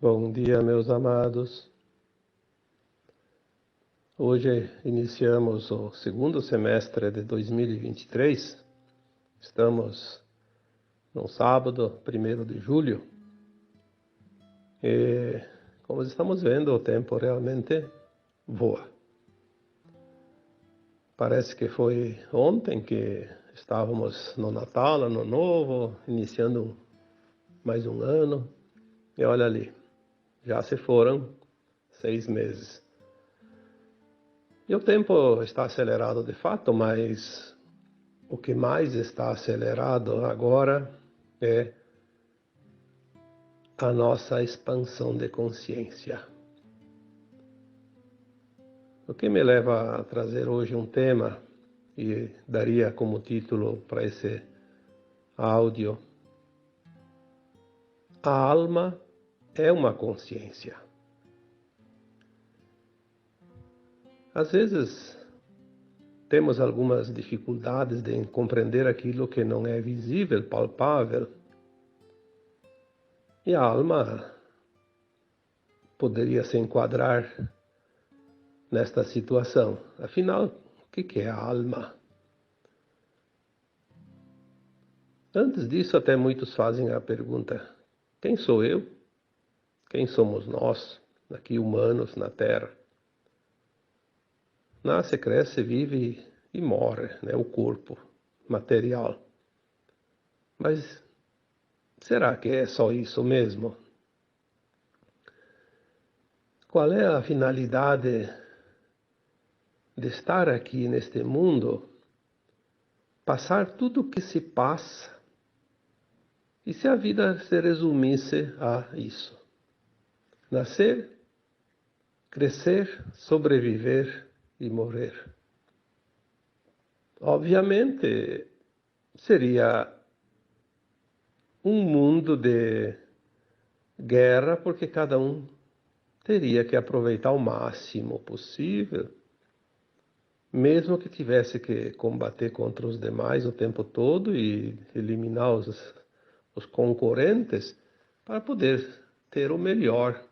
Bom dia, meus amados. Hoje iniciamos o segundo semestre de 2023. Estamos no sábado, 1º de julho. E, como estamos vendo, o tempo realmente voa. Parece que foi ontem que estávamos no Natal, Ano Novo, iniciando mais um ano. E olha ali, já se foram 6 meses. E o tempo está acelerado de fato, mas o que mais está acelerado agora é a nossa expansão de consciência. O que me leva a trazer hoje um tema, e daria como título para esse áudio: A alma é uma consciência. Às vezes temos algumas dificuldades de compreender aquilo que não é visível, palpável. E a alma poderia se enquadrar nesta situação. Afinal, o que é a alma? Antes disso, até muitos fazem a pergunta: quem sou eu? Quem somos nós, aqui humanos na Terra? Nasce, cresce, vive e morre, né? O corpo material. Mas será que é só isso mesmo? Qual é a finalidade de estar aqui neste mundo, passar tudo o que se passa, e se a vida se resumisse a isso? Nascer, crescer, sobreviver e morrer. Obviamente, seria um mundo de guerra, porque cada um teria que aproveitar o máximo possível, mesmo que tivesse que combater contra os demais o tempo todo e eliminar os concorrentes para poder ter o melhor.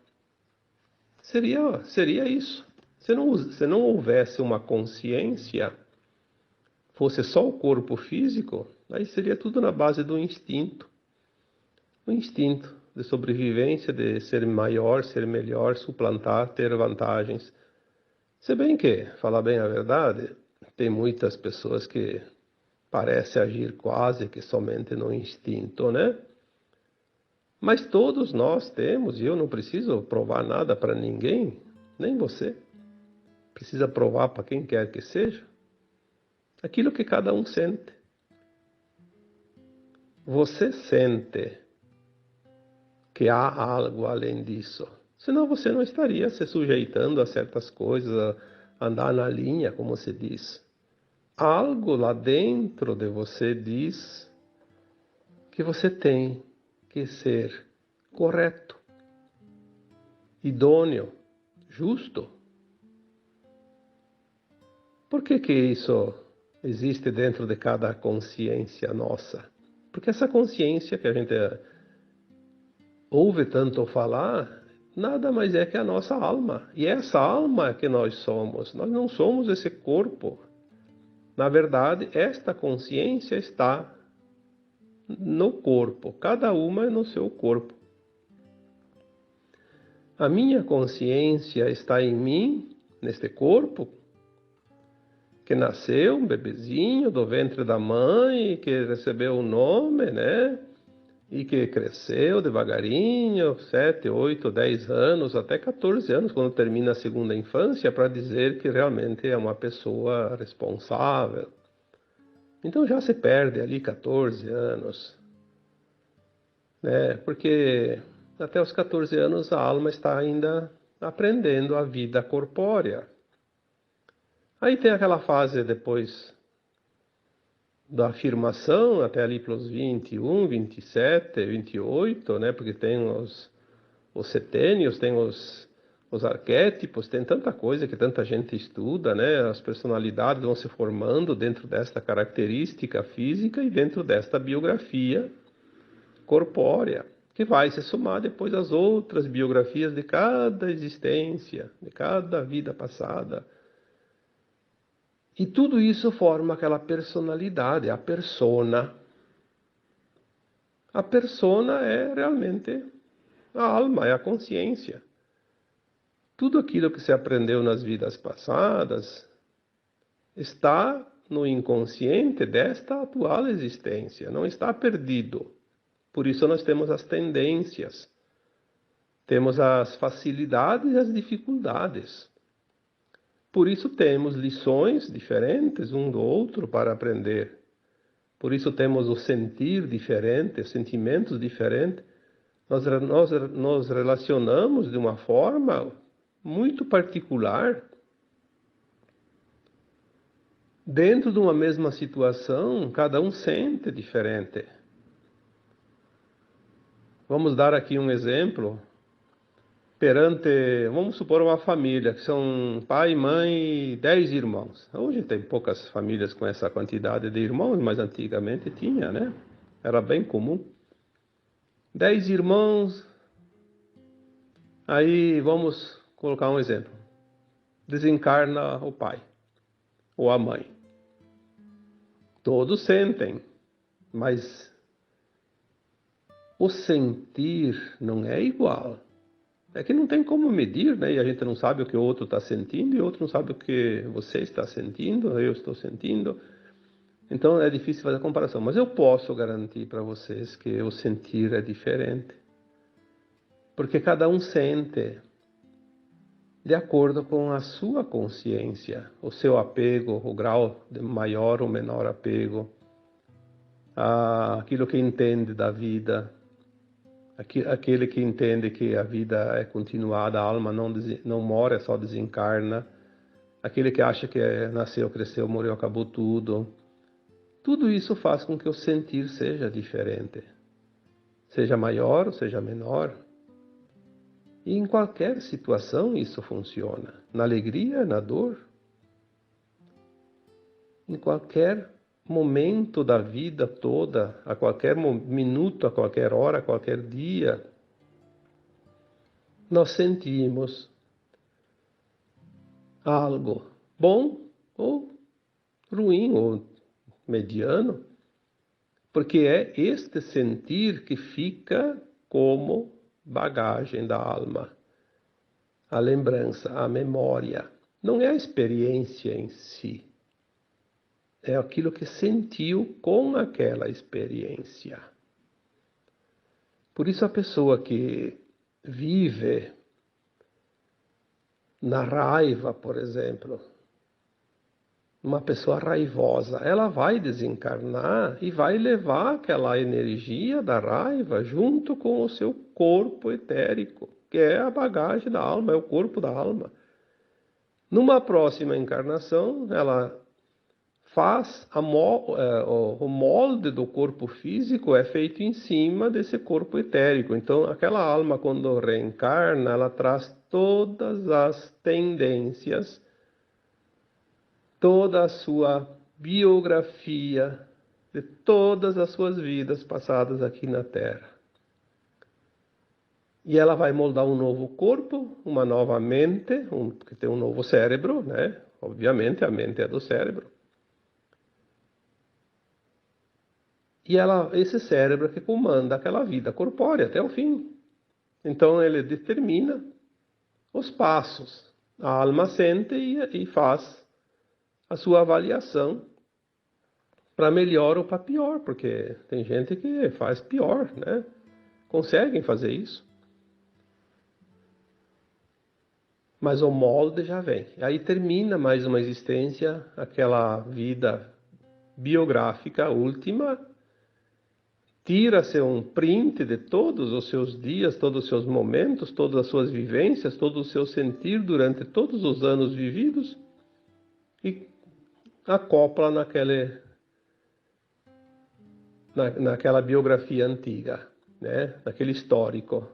Seria isso. Se não houvesse uma consciência, fosse só o corpo físico, aí seria tudo na base do instinto. O instinto de sobrevivência, de ser maior, ser melhor, suplantar, ter vantagens. Se bem que, falar bem a verdade, tem muitas pessoas que parecem agir quase que somente no instinto, né? Mas todos nós temos, e eu não preciso provar nada para ninguém, nem você precisa provar para quem quer que seja, aquilo que cada um sente. Você sente que há algo além disso, senão você não estaria se sujeitando a certas coisas, a andar na linha, como se diz. Algo lá dentro de você diz que você tem que ser correto, idôneo, justo. Por que isso existe dentro de cada consciência nossa? Porque essa consciência que a gente ouve tanto falar, nada mais é que a nossa alma. E é essa alma que nós somos. Nós não somos esse corpo. Na verdade, esta consciência está no corpo. Cada uma é no seu corpo. A minha consciência está em mim, neste corpo, que nasceu, um bebezinho do ventre da mãe, que recebeu o nome, né? E que cresceu devagarinho, 7, 8, 10 anos, até 14 anos, quando termina a segunda infância, para dizer que realmente é uma pessoa responsável. Então já se perde ali 14 anos, né? Porque até os 14 anos a alma está ainda aprendendo a vida corpórea. Aí tem aquela fase depois da afirmação, até ali pelos 21, 27, 28, né? Porque tem os setênios, tem os arquétipos, tem tanta coisa que tanta gente estuda, né? As personalidades vão se formando dentro desta característica física e dentro desta biografia corpórea, que vai se somar depois às outras biografias de cada existência, de cada vida passada. E tudo isso forma aquela personalidade, a persona. A persona é realmente a alma, é a consciência. Tudo aquilo que se aprendeu nas vidas passadas está no inconsciente desta atual existência, não está perdido. Por isso nós temos as tendências, temos as facilidades e as dificuldades. Por isso temos lições diferentes um do outro para aprender. Por isso temos o sentir diferente, os sentimentos diferentes. Nós nos relacionamos de uma forma muito particular. Dentro de uma mesma situação, cada um sente diferente. Vamos dar aqui um exemplo. Vamos supor uma família, que são pai, mãe e 10 irmãos. Hoje tem poucas famílias com essa quantidade de irmãos, mas antigamente tinha, né? Era bem comum. 10 irmãos, aí vamos colocar um exemplo. Desencarna o pai ou a mãe. Todos sentem, mas o sentir não é igual. É que não tem como medir, né? E a gente não sabe o que o outro está sentindo, e o outro não sabe o que você está sentindo, eu estou sentindo. Então é difícil fazer a comparação. Mas eu posso garantir para vocês que o sentir é diferente. Porque cada um sente de acordo com a sua consciência, o seu apego, o grau de maior ou menor apego, aquilo que entende da vida. Aquele que entende que a vida é continuada, a alma não mora, só desencarna. Aquele que acha que nasceu, cresceu, morreu, acabou tudo. Tudo isso faz com que o sentir seja diferente. Seja maior ou seja menor. E em qualquer situação isso funciona. Na alegria, na dor. Em qualquer momento da vida toda, a qualquer minuto, a qualquer hora, a qualquer dia, nós sentimos algo bom ou ruim ou mediano, porque é este sentir que fica como bagagem da alma, a lembrança, a memória. Não é a experiência em si. É aquilo que sentiu com aquela experiência. Por isso a pessoa que vive na raiva, por exemplo, uma pessoa raivosa, ela vai desencarnar e vai levar aquela energia da raiva junto com o seu corpo etérico, que é a bagagem da alma, é o corpo da alma. Numa próxima encarnação, ela o molde do corpo físico é feito em cima desse corpo etérico. Então, aquela alma, quando reencarna, ela traz todas as tendências, toda a sua biografia de todas as suas vidas passadas aqui na Terra. E ela vai moldar um novo corpo, uma nova mente, que tem um novo cérebro, né? Obviamente, a mente é do cérebro. E esse cérebro que comanda aquela vida corpórea até o fim. Então ele determina os passos. A alma sente e faz a sua avaliação para melhor ou para pior, porque tem gente que faz pior, né? Conseguem fazer isso. Mas o molde já vem. Aí termina mais uma existência, aquela vida biográfica última. Tira-se um print de todos os seus dias, todos os seus momentos, todas as suas vivências, todo o seu sentir durante todos os anos vividos e acopla naquela biografia antiga, né? Naquele histórico.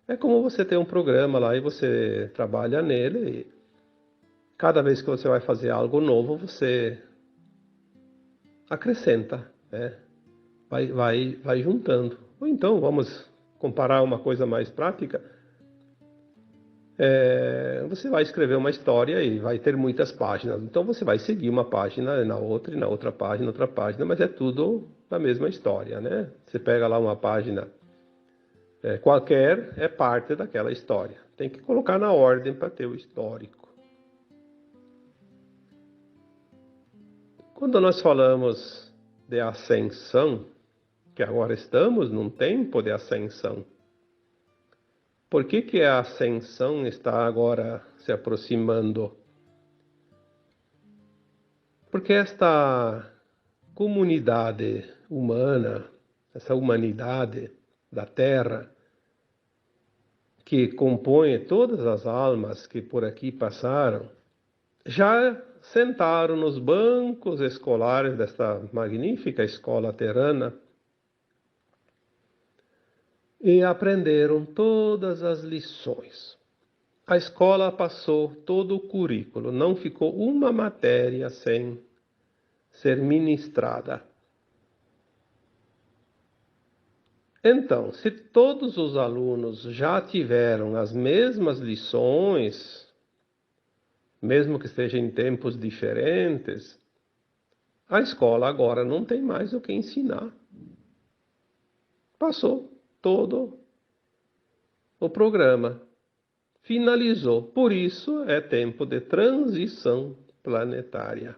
É como você tem um programa lá e você trabalha nele e cada vez que você vai fazer algo novo, você acrescenta, né? Vai juntando. Ou então vamos comparar uma coisa mais prática, você vai escrever uma história e vai ter muitas páginas. Então você vai seguir uma página na outra, e na outra página, outra página, mas é tudo a mesma história, né? Você pega lá uma página qualquer, é parte daquela história. Tem que colocar na ordem para ter o histórico. Quando nós falamos de ascensão, que agora estamos num tempo de ascensão, por que a ascensão está agora se aproximando? Porque esta comunidade humana, essa humanidade da Terra, que compõe todas as almas que por aqui passaram, já sentaram nos bancos escolares desta magnífica escola terrana e aprenderam todas as lições. A escola passou todo o currículo, não ficou uma matéria sem ser ministrada. Então, se todos os alunos já tiveram as mesmas lições, mesmo que estejam em tempos diferentes, a escola agora não tem mais o que ensinar. Passou todo o programa. Finalizou. Por isso é tempo de transição planetária.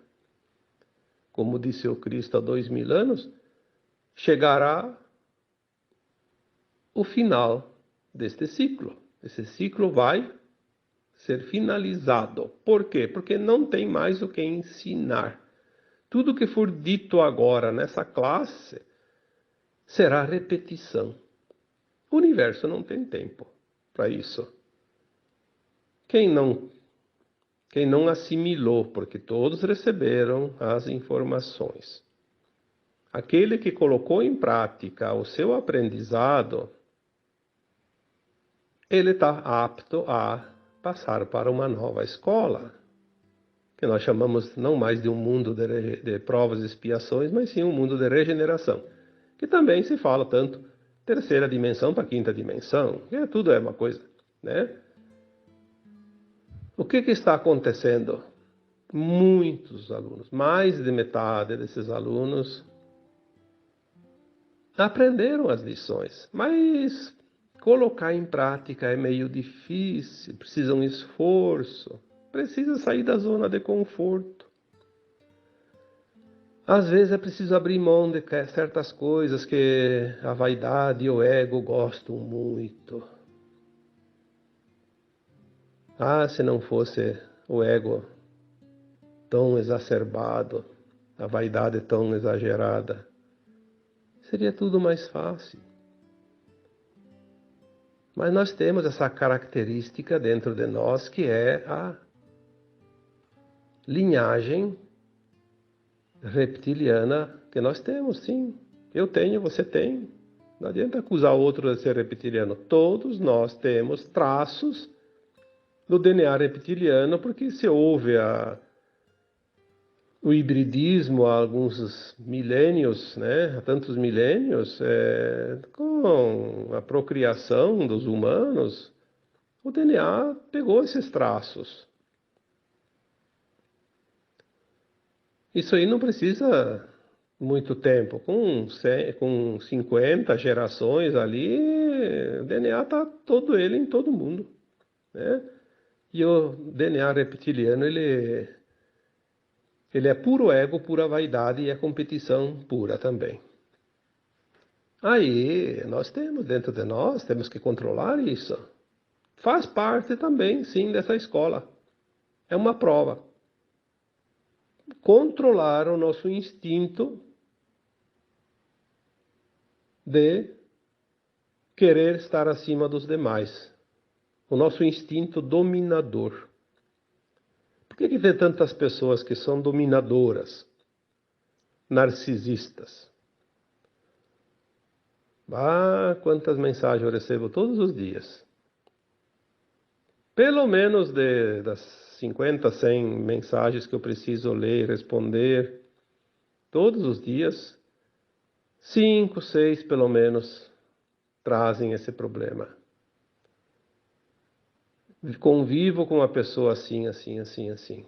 Como disse o Cristo há 2000 anos, chegará o final deste ciclo. Esse ciclo vai ser finalizado. Por quê? Porque não tem mais o que ensinar. Tudo que for dito agora nessa classe será repetição. O universo não tem tempo para isso. Quem não assimilou, porque todos receberam as informações. Aquele que colocou em prática o seu aprendizado, ele está apto a passar para uma nova escola, que nós chamamos não mais de um mundo de provas e expiações, mas sim um mundo de regeneração, que também se fala tanto terceira dimensão para quinta dimensão, que tudo é uma coisa, né? O que está acontecendo? Muitos alunos, mais de metade desses alunos, aprenderam as lições, mas colocar em prática é meio difícil, precisa um esforço, precisa sair da zona de conforto. Às vezes é preciso abrir mão de certas coisas que a vaidade e o ego gostam muito. Se não fosse o ego tão exacerbado, a vaidade tão exagerada, seria tudo mais fácil. Mas nós temos essa característica dentro de nós que é a linhagem reptiliana que nós temos, sim. Eu tenho, você tem. Não adianta acusar outro de ser reptiliano. Todos nós temos traços do DNA reptiliano, porque se houve o hibridismo há alguns milênios, né? Há tantos milênios, com a procriação dos humanos, o DNA pegou esses traços. Isso aí não precisa muito tempo. Com 50 gerações ali, o DNA está todo ele em todo mundo, né? E o DNA reptiliano, ele é puro ego, pura vaidade e é competição pura também. Aí, nós temos dentro de nós, temos que controlar isso. Faz parte também, sim, dessa escola. É uma prova. Controlar o nosso instinto de querer estar acima dos demais. O nosso instinto dominador. Por que tem tantas pessoas que são dominadoras, narcisistas? Quantas mensagens eu recebo todos os dias. Pelo menos das 50, 100 mensagens que eu preciso ler e responder todos os dias, 5, 6 pelo menos trazem esse problema. Convivo com uma pessoa assim, assim, assim, assim.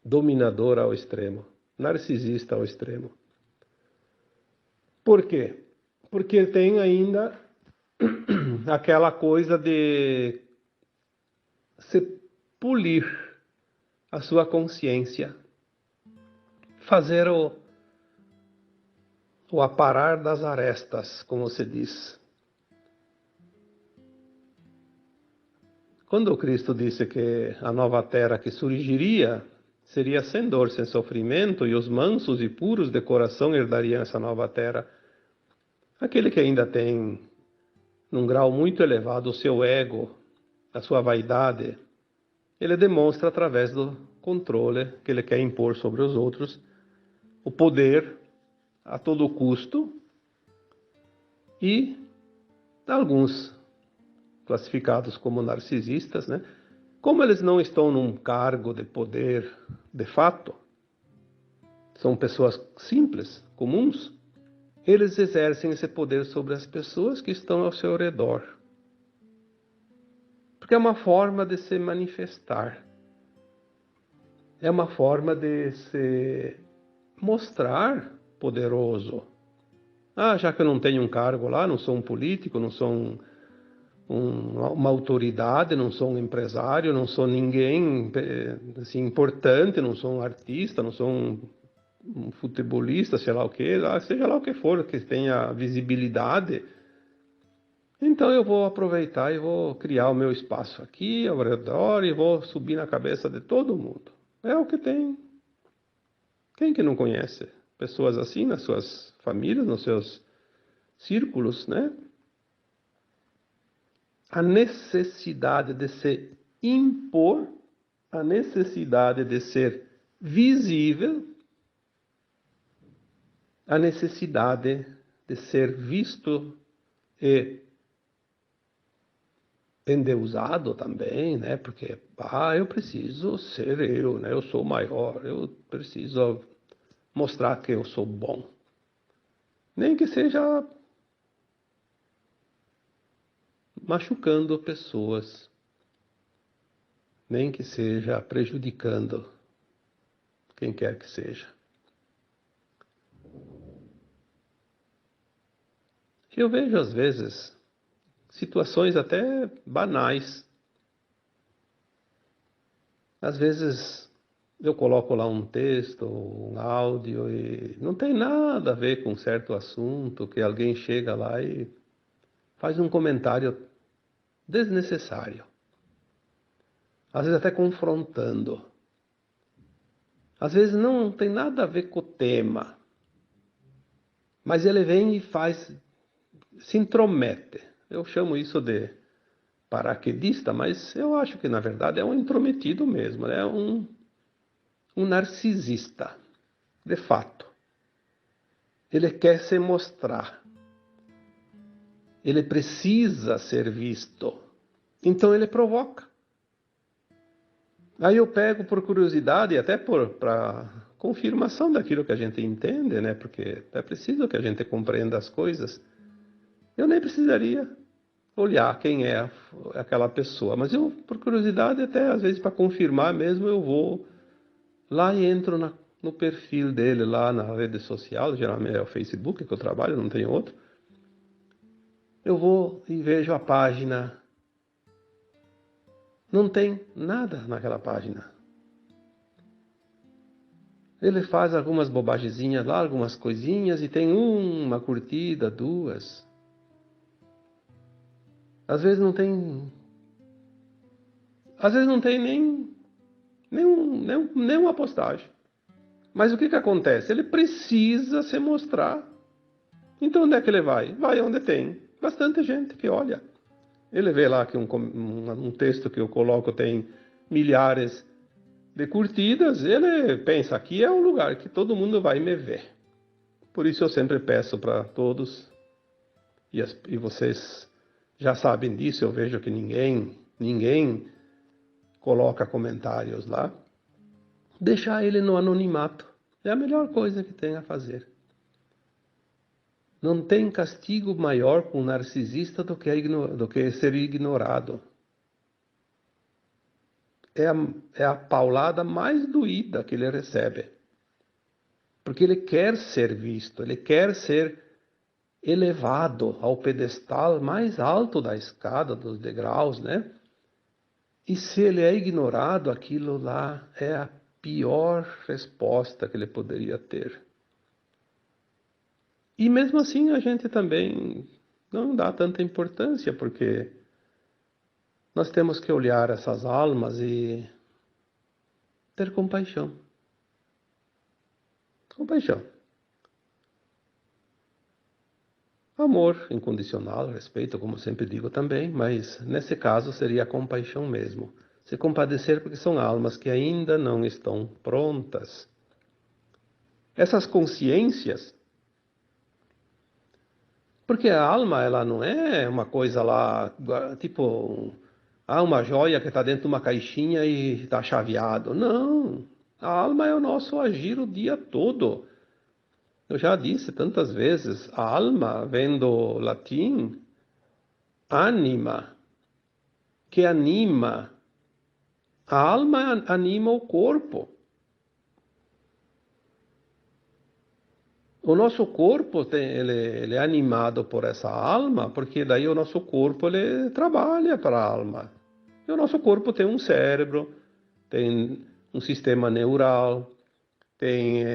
Dominadora ao extremo. Narcisista ao extremo. Por quê? Porque tem ainda aquela coisa de se polir a sua consciência. Fazer o aparar das arestas, como se diz. Quando Cristo disse que a nova terra que surgiria seria sem dor, sem sofrimento, e os mansos e puros de coração herdariam essa nova terra, aquele que ainda tem, num grau muito elevado, o seu ego, a sua vaidade, ele demonstra através do controle que ele quer impor sobre os outros, o poder a todo custo, e alguns classificados como narcisistas, né? Como eles não estão num cargo de poder de fato, são pessoas simples, comuns, eles exercem esse poder sobre as pessoas que estão ao seu redor. Porque é uma forma de se manifestar. É uma forma de se mostrar poderoso. Ah, já que eu não tenho um cargo lá, não sou um político, não sou uma autoridade, não sou um empresário, não sou ninguém assim, importante, não sou um artista, não sou um futebolista, sei lá o que, seja lá o que for, que tenha visibilidade, então eu vou aproveitar e vou criar o meu espaço aqui, ao redor, e vou subir na cabeça de todo mundo. É o que tem. Quem que não conhece pessoas assim nas suas famílias, nos seus círculos, né? A necessidade de se impor, a necessidade de ser visível, a necessidade de ser visto e endeusado também, né? Porque, eu preciso ser eu, né? Eu sou maior, eu preciso mostrar que eu sou bom. Nem que seja machucando pessoas, nem que seja prejudicando quem quer que seja. Eu vejo às vezes situações até banais. Às vezes eu coloco lá um texto, um áudio e não tem nada a ver com certo assunto, que alguém chega lá e faz um comentário desnecessário. Às vezes até confrontando. Às vezes não tem nada a ver com o tema. Mas ele vem e faz, se intromete. Eu chamo isso de paraquedista, mas eu acho que na verdade é um intrometido mesmo, é um narcisista, de fato. Ele quer se mostrar. Ele precisa ser visto. Então ele provoca. Aí eu pego por curiosidade, até para confirmação daquilo que a gente entende, né? Porque é preciso que a gente compreenda as coisas. Eu nem precisaria olhar quem é aquela pessoa, mas eu, por curiosidade, até às vezes para confirmar mesmo, eu vou lá e entro no perfil dele lá na rede social, geralmente é o Facebook que eu trabalho, não tem outro. Eu vou e vejo a página. Não tem nada naquela página. Ele faz algumas bobagezinhas lá, algumas coisinhas, e tem uma curtida, duas. Às vezes não tem. Às vezes não tem nenhuma postagem. Mas o que acontece? Ele precisa se mostrar. Então onde é que ele vai? Vai onde tem bastante gente que olha. Ele vê lá que um texto que eu coloco tem milhares de curtidas, ele pensa, aqui é um lugar que todo mundo vai me ver. Por isso eu sempre peço para todos, e vocês já sabem disso, eu vejo que ninguém coloca comentários lá, deixar ele no anonimato. É a melhor coisa que tem a fazer. Não tem castigo maior para um narcisista do que ser ignorado. É a paulada mais doída que ele recebe. Porque ele quer ser visto, ele quer ser elevado ao pedestal mais alto da escada, dos degraus, né? E se ele é ignorado, aquilo lá é a pior resposta que ele poderia ter. E mesmo assim a gente também não dá tanta importância, porque nós temos que olhar essas almas e ter compaixão. Compaixão. Amor incondicional, respeito, como sempre digo também, mas nesse caso seria a compaixão mesmo. Se compadecer porque são almas que ainda não estão prontas. Essas consciências, porque a alma ela não é uma coisa lá, tipo, uma joia que está dentro de uma caixinha e está chaveado. Não, a alma é o nosso agir o dia todo. Eu já disse tantas vezes, a alma vem do latim anima, que anima. A alma anima o corpo. O nosso corpo ele é animado por essa alma, porque daí o nosso corpo ele trabalha para a alma. E o nosso corpo tem um cérebro, tem um sistema neural, tem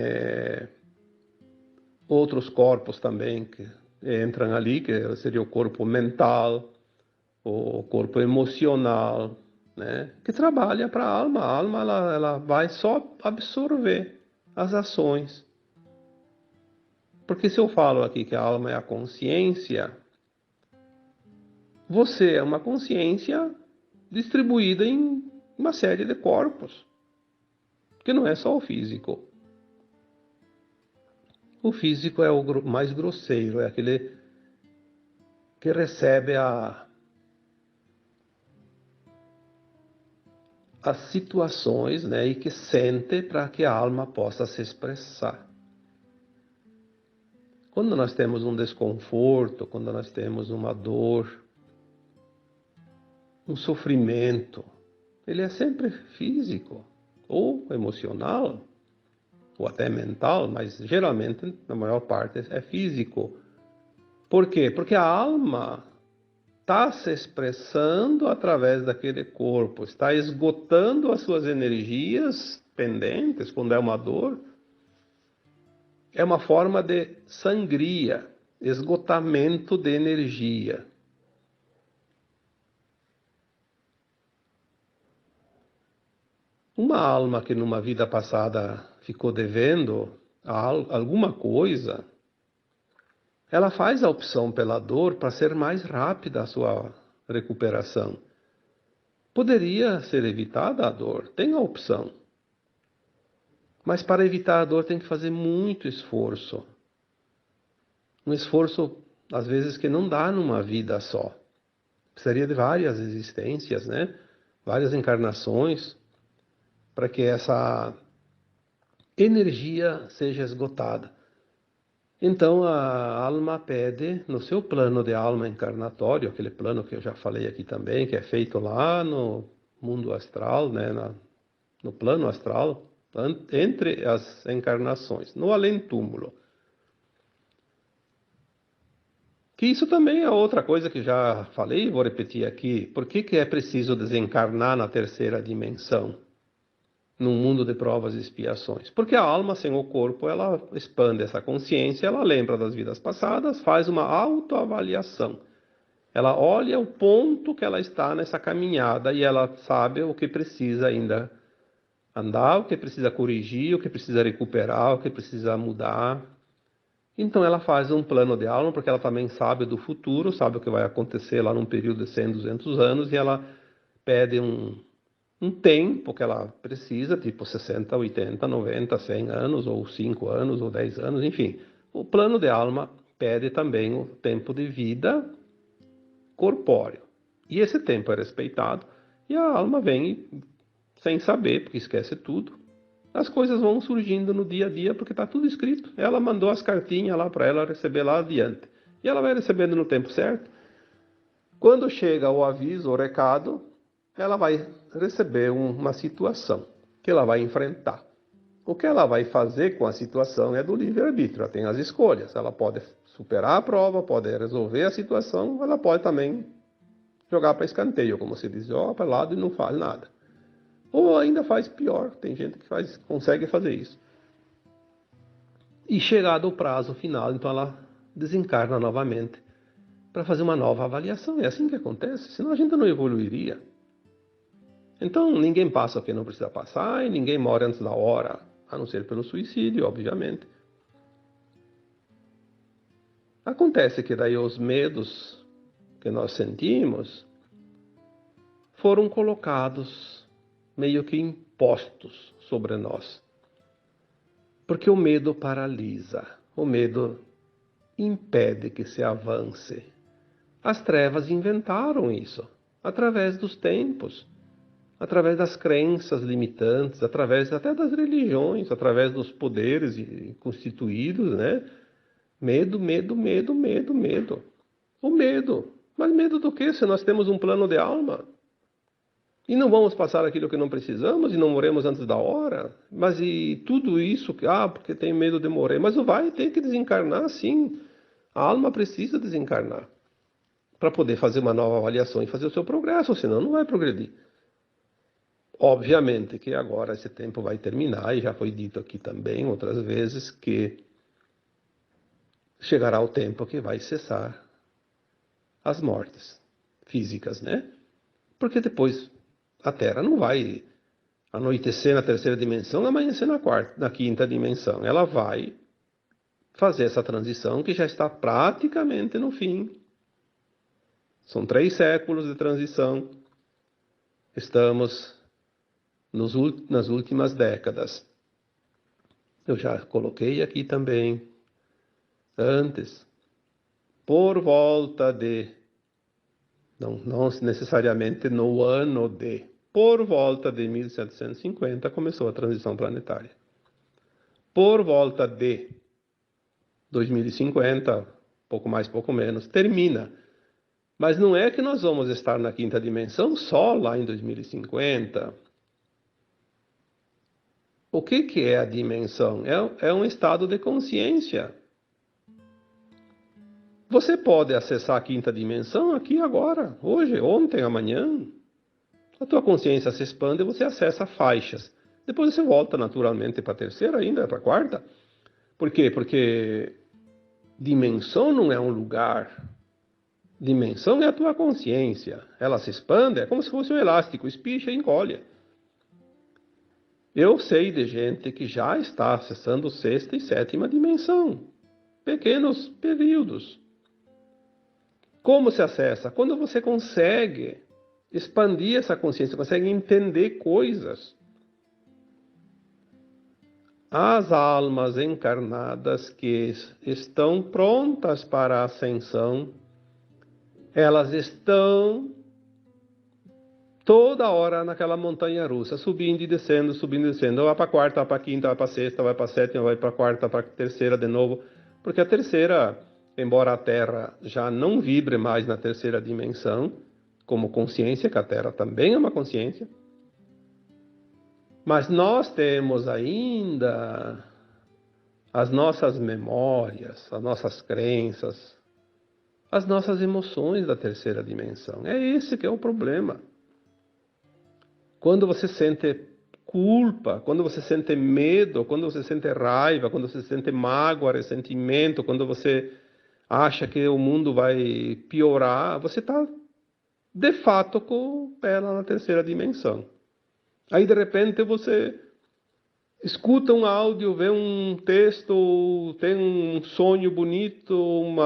outros corpos também que entram ali, que seria o corpo mental, o corpo emocional, né? Que trabalha para a alma. A alma ela vai só absorver as ações. Porque se eu falo aqui que a alma é a consciência, você é uma consciência distribuída em uma série de corpos, que não é só o físico. O físico é o mais grosseiro, é aquele que recebe as situações, né, e que sente para que a alma possa se expressar. Quando nós temos um desconforto, quando nós temos uma dor, um sofrimento, ele é sempre físico ou emocional, ou até mental, mas geralmente, na maior parte, é físico. Por quê? Porque a alma está se expressando através daquele corpo, está esgotando as suas energias pendentes, quando é uma dor. É uma forma de sangria, esgotamento de energia. Uma alma que numa vida passada ficou devendo alguma coisa, ela faz a opção pela dor para ser mais rápida a sua recuperação. Poderia ser evitada a dor, tem a opção. Mas para evitar a dor tem que fazer muito esforço. Um esforço, às vezes, que não dá numa vida só. Precisaria de várias existências, né? Várias encarnações, para que essa energia seja esgotada. Então a alma pede, no seu plano de alma encarnatório, aquele plano que eu já falei aqui também, que é feito lá no mundo astral, né, no plano astral, entre as encarnações, no além-túmulo. Que isso também é outra coisa que já falei e vou repetir aqui. Por que é preciso desencarnar na terceira dimensão? Num mundo de provas e expiações. Porque a alma sem o corpo, ela expande essa consciência, ela lembra das vidas passadas, faz uma autoavaliação. Ela olha o ponto que ela está nessa caminhada e ela sabe o que precisa ainda andar, o que precisa corrigir, o que precisa recuperar, o que precisa mudar. Então ela faz um plano de alma, porque ela também sabe do futuro, sabe o que vai acontecer lá num período de 100, 200 anos, e ela pede um tempo que ela precisa, tipo 60, 80, 90, 100 anos, ou 5 anos, ou 10 anos, enfim. O plano de alma pede também o tempo de vida corpóreo. E esse tempo é respeitado, e a alma vem sem saber, porque esquece tudo. as coisas vão surgindo no dia a dia porque está tudo escrito. Ela mandou as cartinhas lá para ela receber lá adiante. E ela vai recebendo no tempo certo. Quando chega o aviso, o recado, ela vai receber uma situação que ela vai enfrentar. O que ela vai fazer com a situação é do livre-arbítrio. Ela tem as escolhas. Ela pode superar a prova, pode resolver a situação, ela pode também jogar para escanteio, como se diz, joga para lado e não faz nada. Ou ainda faz pior, tem gente que consegue fazer isso. E chegado o prazo final, então ela desencarna novamente para fazer uma nova avaliação. É assim que acontece, senão a gente não evoluiria. Então ninguém passa o que não precisa passar e ninguém morre antes da hora, a não ser pelo suicídio, obviamente. Acontece que daí os medos que nós sentimos foram colocados meio que impostos sobre nós. Porque o medo paralisa, o medo impede que se avance. As trevas inventaram isso, através dos tempos, através das crenças limitantes, através até das religiões, através dos poderes constituídos, né? Medo, medo, medo, medo, medo. O medo. Mas medo do quê? Se nós temos um plano de alma? E não vamos passar aquilo que não precisamos e não morremos antes da hora? Mas e tudo isso, porque tem medo de morrer. Mas vai ter que desencarnar, sim. A alma precisa desencarnar para poder fazer uma nova avaliação e fazer o seu progresso, senão não vai progredir. Obviamente que agora esse tempo vai terminar, e já foi dito aqui também outras vezes que chegará o tempo que vai cessar as mortes físicas, né? Porque depois a Terra não vai anoitecer na terceira dimensão, amanhecer na quinta dimensão. Ela vai fazer essa transição que já está praticamente no fim. São 3 séculos de transição. Estamos nas últimas décadas. Eu já coloquei aqui também, antes, por volta de, não necessariamente no ano de, por volta de 1750 começou a transição planetária. Por volta de 2050, pouco mais, pouco menos, termina. Mas não é que nós vamos estar na quinta dimensão só lá em 2050. O que é a dimensão? É um estado de consciência. Você pode acessar a quinta dimensão aqui agora, hoje, ontem, amanhã. A tua consciência se expande e você acessa faixas. Depois você volta naturalmente para a terceira ainda, para a quarta. Por quê? Porque dimensão não é um lugar. Dimensão é a tua consciência. Ela se expande, é como se fosse um elástico, espicha e encolhe. Eu sei de gente que já está acessando sexta e sétima dimensão. Pequenos períodos. Como se acessa? Quando você consegue expandir essa consciência, consegue entender coisas. As almas encarnadas que estão prontas para a ascensão, elas estão toda hora naquela montanha russa, subindo e descendo, subindo e descendo. Vai para a quarta, vai para a quinta, vai para a sexta, vai para a sétima, vai para a quarta, para a terceira de novo. Porque a terceira, embora a Terra já não vibre mais na terceira dimensão, como consciência, que a Terra também é uma consciência, mas nós temos ainda as nossas memórias, as nossas crenças, as nossas emoções da terceira dimensão. É esse que é o problema. Quando você sente culpa, quando você sente medo, quando você sente raiva, quando você sente mágoa, ressentimento, quando você acha que o mundo vai piorar, você está, de fato, com o pé lá na terceira dimensão. Aí, de repente, você escuta um áudio, vê um texto, tem um sonho bonito, um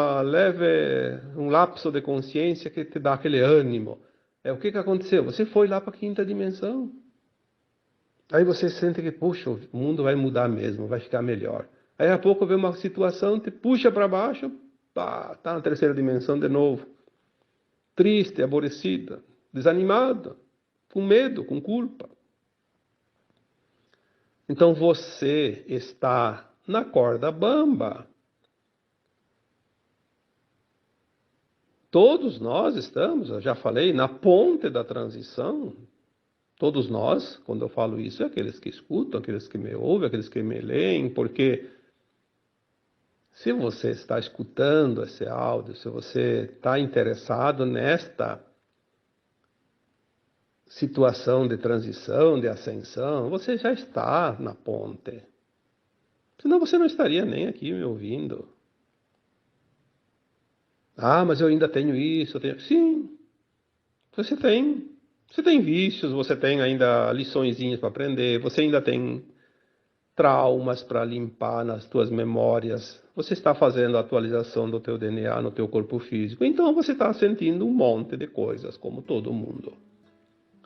lapso de consciência que te dá aquele ânimo. O que aconteceu? Você foi lá para a quinta dimensão. Aí você sente que, puxa, o mundo vai mudar mesmo, vai ficar melhor. Aí a pouco vê uma situação, te puxa para baixo, tá na terceira dimensão de novo. Triste, aborrecida, desanimada, com medo, com culpa. Então você está na corda bamba. Todos nós estamos, eu já falei, na ponte da transição. Todos nós, quando eu falo isso, é aqueles que escutam, aqueles que me ouvem, aqueles que me leem, porque se você está escutando esse áudio, se você está interessado nesta situação de transição, de ascensão, você já está na ponte. Senão você não estaria nem aqui me ouvindo. Ah, mas eu ainda tenho isso, eu tenho... Sim, você tem. Você tem vícios, você tem ainda liçõezinhas para aprender, você ainda tem traumas para limpar nas tuas memórias. Você está fazendo a atualização do teu DNA no teu corpo físico. Então você está sentindo um monte de coisas, como todo mundo.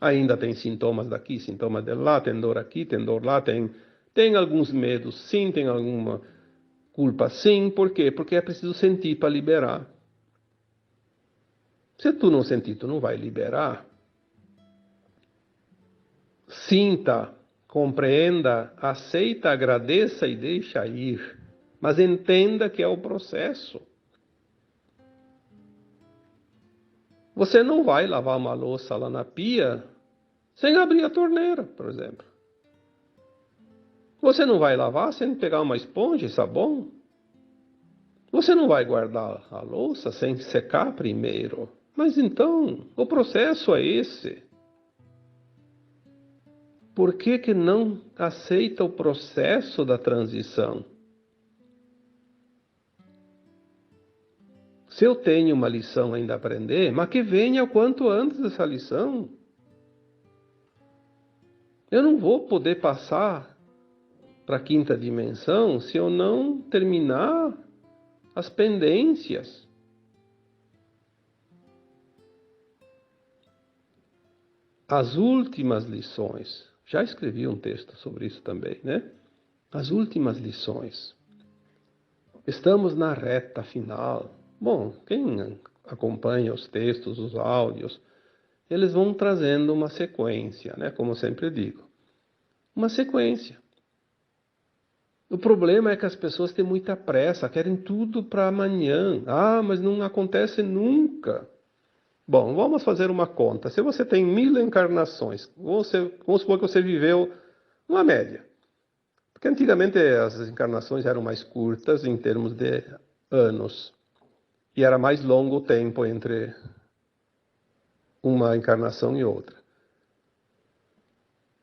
Ainda tem sintomas daqui, sintomas de lá, tem dor aqui, tem dor lá, tem alguns medos, sim, tem alguma culpa, sim. Por quê? Porque é preciso sentir para liberar. Se tu não sentir, tu não vai liberar. Sinta, compreenda, aceita, agradeça e deixa ir. Mas entenda que é o processo. Você não vai lavar uma louça lá na pia sem abrir a torneira, por exemplo. Você não vai lavar sem pegar uma esponja e sabão. Você não vai guardar a louça sem secar primeiro. Mas então, o processo é esse. Por que que não aceita o processo da transição? Se eu tenho uma lição ainda a aprender, mas que venha o quanto antes essa lição. Eu não vou poder passar para a quinta dimensão se eu não terminar as pendências. As últimas lições. Já escrevi um texto sobre isso também, né? As últimas lições. Estamos na reta final. Bom, quem acompanha os textos, os áudios, eles vão trazendo uma sequência, né? Como eu sempre digo. Uma sequência. O problema é que as pessoas têm muita pressa, querem tudo para amanhã. Ah, mas não acontece nunca. Bom, vamos fazer uma conta. Se você tem 1000 encarnações, vamos supor que você viveu uma média. Porque antigamente as encarnações eram mais curtas em termos de anos. E era mais longo o tempo entre uma encarnação e outra.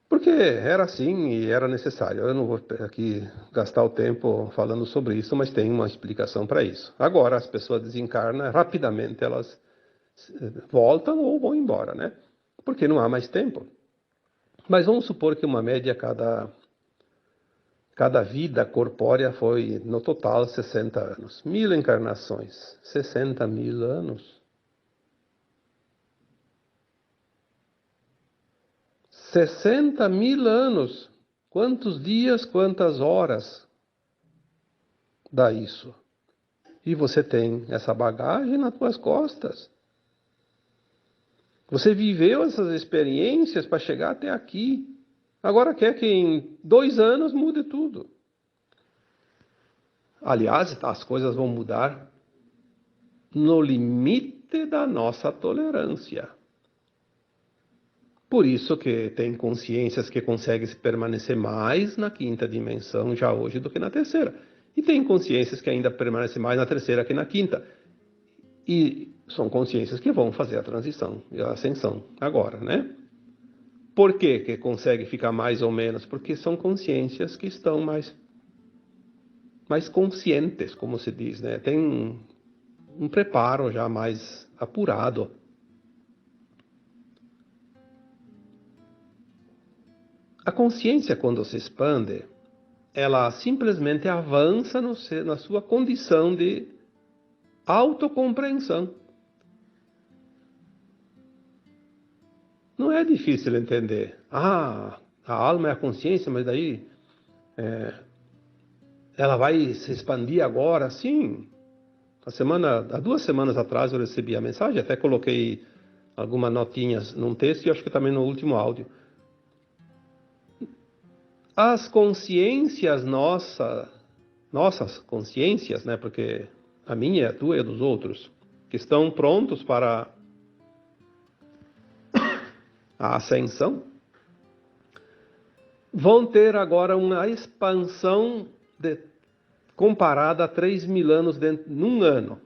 Porque era assim e era necessário. Eu não vou aqui gastar o tempo falando sobre isso, mas tem uma explicação para isso. Agora as pessoas desencarnam, rapidamente elas voltam ou vão embora, né? Porque não há mais tempo. Mas vamos supor que uma média cada vida corpórea foi, no total, 60 anos. 1000 encarnações, 60.000 anos. 60.000 anos. Quantos dias, quantas horas dá isso? E você tem essa bagagem nas tuas costas. Você viveu essas experiências para chegar até aqui. Agora quer que em 2 anos mude tudo. Aliás, as coisas vão mudar no limite da nossa tolerância. Por isso que tem consciências que conseguem permanecer mais na quinta dimensão já hoje do que na terceira. E tem consciências que ainda permanecem mais na terceira que na quinta. E são consciências que vão fazer a transição e a ascensão agora, né? Por que que consegue ficar mais ou menos? Porque são consciências que estão mais conscientes, como se diz, né? Tem um preparo já mais apurado. A consciência, quando se expande, ela simplesmente avança na sua condição de autocompreensão. Não é difícil entender. Ah, a alma é a consciência, mas daí ela vai se expandir agora? Sim. Há 2 semanas atrás eu recebi a mensagem, até coloquei algumas notinhas num texto e acho que também no último áudio. as consciências nossas consciências, né? Porque a minha, a tua e a dos outros, que estão prontos para a ascensão, vão ter agora uma expansão comparada a 3.000 anos num ano.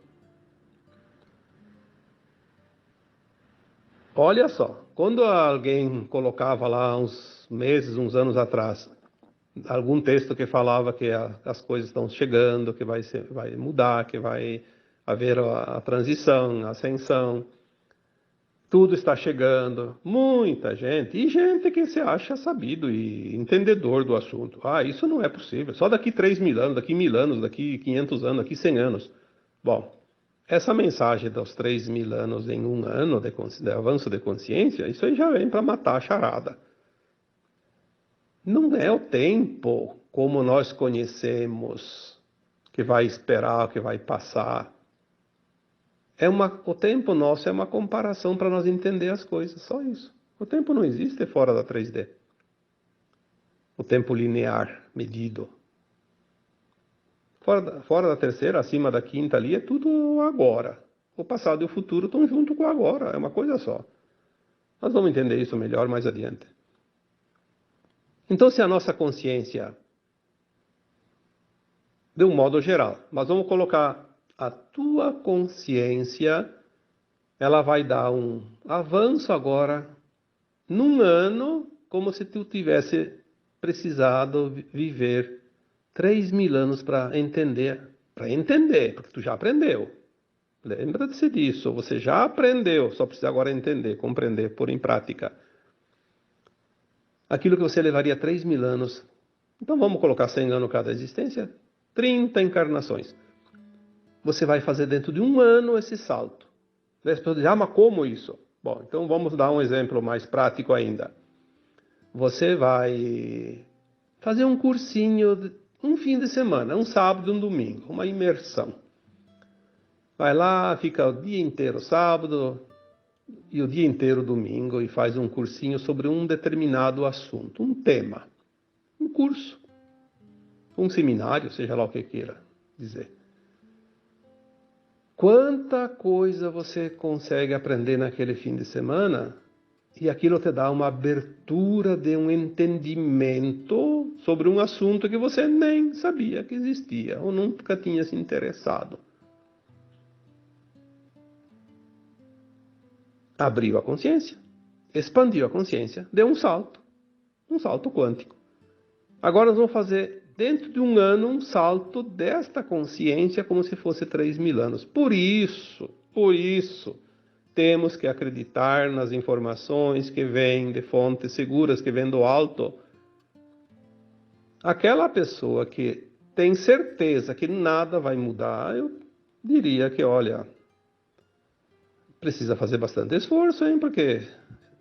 Olha só, quando alguém colocava lá uns meses, uns anos atrás, algum texto que falava que as coisas estão chegando, que vai mudar, que vai haver a transição, a ascensão, tudo está chegando, muita gente, e gente que se acha sabido e entendedor do assunto. Ah, isso não é possível, só daqui 3.000 anos, daqui 1.000 anos, daqui 500 anos, daqui 100 anos. Bom, essa mensagem dos 3.000 anos em um ano de avanço de consciência, isso aí já vem para matar a charada. Não é o tempo como nós conhecemos, que vai esperar, que vai passar. O tempo nosso é uma comparação para nós entender as coisas, só isso. O tempo não existe fora da 3D. O tempo linear, medido. Fora da terceira, acima da quinta ali, é tudo agora. O passado e o futuro estão junto com o agora, é uma coisa só. Nós vamos entender isso melhor mais adiante. Então, se a nossa consciência, de um modo geral, mas vamos colocar a tua consciência, ela vai dar um avanço agora, num ano, como se tu tivesse precisado viver 3.000 anos para entender, porque tu já aprendeu. Lembra-se disso, você já aprendeu, só precisa agora entender, compreender, pôr em prática. Aquilo que você levaria 3.000 anos, então vamos colocar 100 anos cada existência, 30 encarnações. Você vai fazer dentro de um ano esse salto. As pessoas dizem, mas como isso? Bom, então vamos dar um exemplo mais prático ainda. Você vai fazer um cursinho, um fim de semana, um sábado e um domingo, uma imersão. Vai lá, fica o dia inteiro sábado e o dia inteiro domingo e faz um cursinho sobre um determinado assunto, um tema, um curso, um seminário, seja lá o que queira dizer. Quanta coisa você consegue aprender naquele fim de semana e aquilo te dá uma abertura de um entendimento sobre um assunto que você nem sabia que existia ou nunca tinha se interessado. Abriu a consciência, expandiu a consciência, deu um salto quântico. Agora nós vamos fazer, dentro de um ano, um salto desta consciência como se fosse 3.000 anos. Por isso, temos que acreditar nas informações que vêm de fontes seguras, que vêm do alto. Aquela pessoa que tem certeza que nada vai mudar, eu diria que, olha, precisa fazer bastante esforço, hein, porque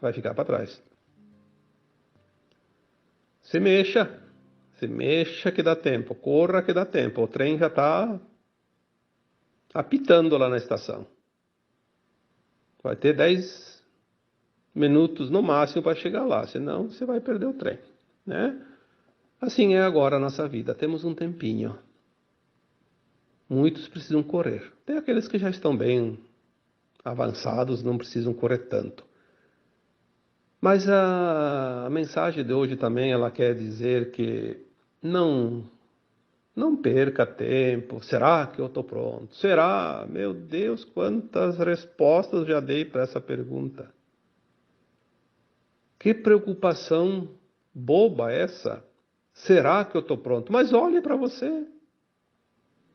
vai ficar para trás. Se mexa que dá tempo, corra que dá tempo, o trem já está apitando lá na estação. Vai ter 10 minutos no máximo para chegar lá, senão você vai perder o trem, né? Assim é agora a nossa vida, temos um tempinho. Muitos precisam correr. Tem aqueles que já estão bem avançados, não precisam correr tanto. Mas a mensagem de hoje também, ela quer dizer que não perca tempo. Será que eu estou pronto? Será? Meu Deus, quantas respostas já dei para essa pergunta. Que preocupação boba essa. Será que eu estou pronto? Mas olhe para você.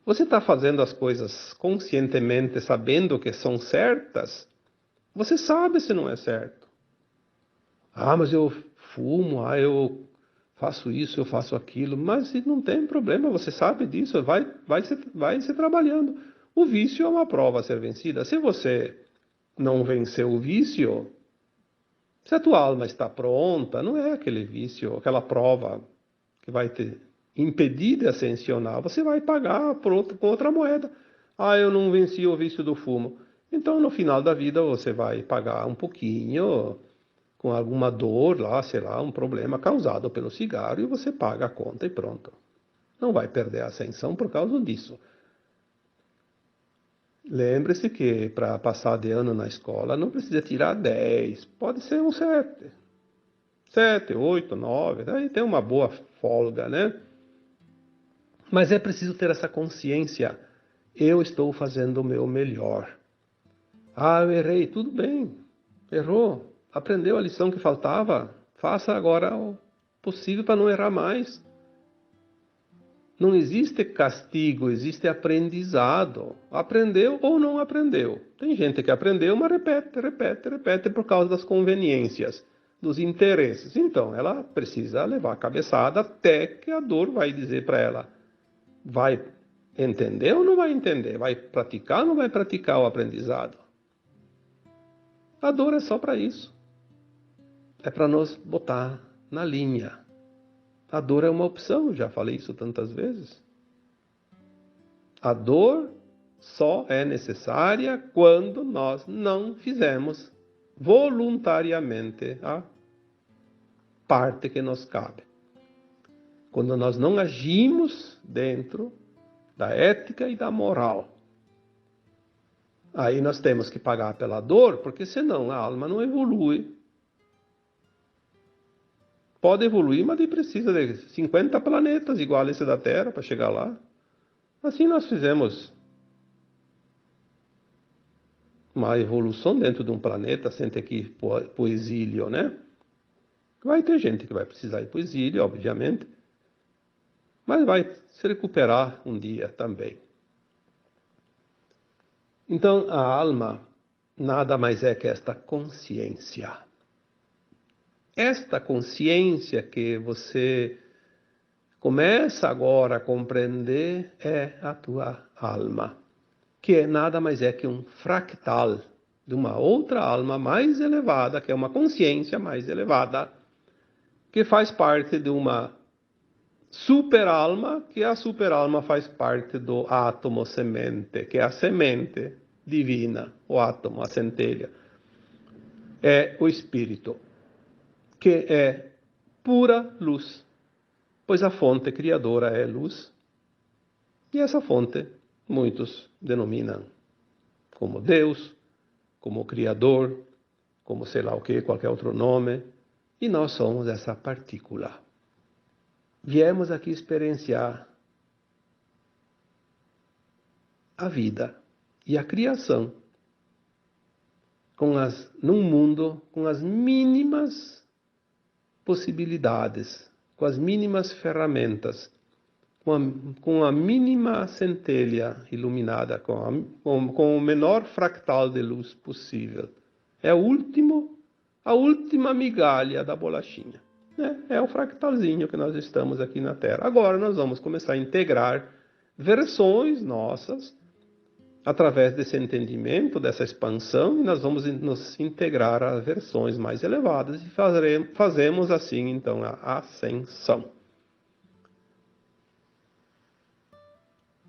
Você está fazendo as coisas conscientemente, sabendo que são certas? Você sabe se não é certo. Ah, mas eu fumo, eu faço isso, eu faço aquilo. Mas não tem problema, você sabe disso, vai se trabalhando. O vício é uma prova a ser vencida. Se você não venceu o vício, se a tua alma está pronta, não é aquele vício, aquela prova que vai te impedir de ascensionar, você vai pagar com outra moeda. Ah, eu não venci o vício do fumo. Então, no final da vida, você vai pagar um pouquinho com alguma dor lá, sei lá, um problema causado pelo cigarro, e você paga a conta e pronto. Não vai perder a ascensão por causa disso. Lembre-se que para passar de ano na escola não precisa tirar 10, pode ser um 7. 7, 8, 9, aí tem uma boa folga, né? Mas é preciso ter essa consciência. Eu estou fazendo o meu melhor. Ah, eu errei. Tudo bem. Errou. Aprendeu a lição que faltava. Faça agora o possível para não errar mais. Não existe castigo, existe aprendizado. Aprendeu ou não aprendeu. Tem gente que aprendeu, mas repete, repete, repete por causa das conveniências, dos interesses. Então, ela precisa levar a cabeçada até que a dor vai dizer para ela: vai entender ou não vai entender? Vai praticar ou não vai praticar o aprendizado? A dor é só para isso. É para nos botar na linha. A dor é uma opção, já falei isso tantas vezes. A dor só é necessária quando nós não fizemos voluntariamente a parte que nos cabe. Quando nós não agimos dentro da ética e da moral. Aí nós temos que pagar pela dor, porque senão a alma não evolui. Pode evoluir, mas precisa de 50 planetas igual a esse da Terra para chegar lá. Assim nós fizemos uma evolução dentro de um planeta sem ter que ir para o exílio, né? Vai ter gente que vai precisar ir para o exílio, obviamente, mas vai se recuperar um dia também. Então, a alma nada mais é que esta consciência. Esta consciência que você começa agora a compreender é a tua alma, que nada mais é que um fractal de uma outra alma mais elevada, que é uma consciência mais elevada, que faz parte de uma superalma, que a superalma faz parte do átomo semente, que é a semente divina, o átomo, a centelha. É o espírito, que é pura luz, pois a fonte criadora é luz, e essa fonte muitos denominam como Deus, como Criador, como sei lá o que, qualquer outro nome, e nós somos essa partícula. Viemos aqui experienciar a vida e a criação num mundo com as mínimas possibilidades, com as mínimas ferramentas, com a mínima centelha iluminada, com o menor fractal de luz possível. É a última migalha da bolachinha. Né? É o fractalzinho que nós estamos aqui na Terra. Agora nós vamos começar a integrar versões nossas através desse entendimento, dessa expansão, e nós vamos nos integrar a versões mais elevadas e fazemos assim então a ascensão.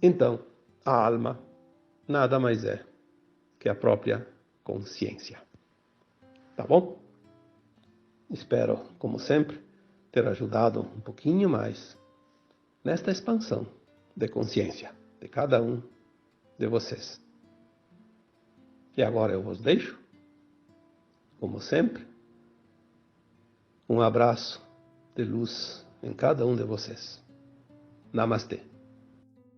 Então, a alma nada mais é que a própria consciência. Tá bom? Espero, como sempre, ter ajudado um pouquinho mais nesta expansão de consciência de cada um de vocês. E agora eu vos deixo, como sempre, um abraço de luz em cada um de vocês. Namastê.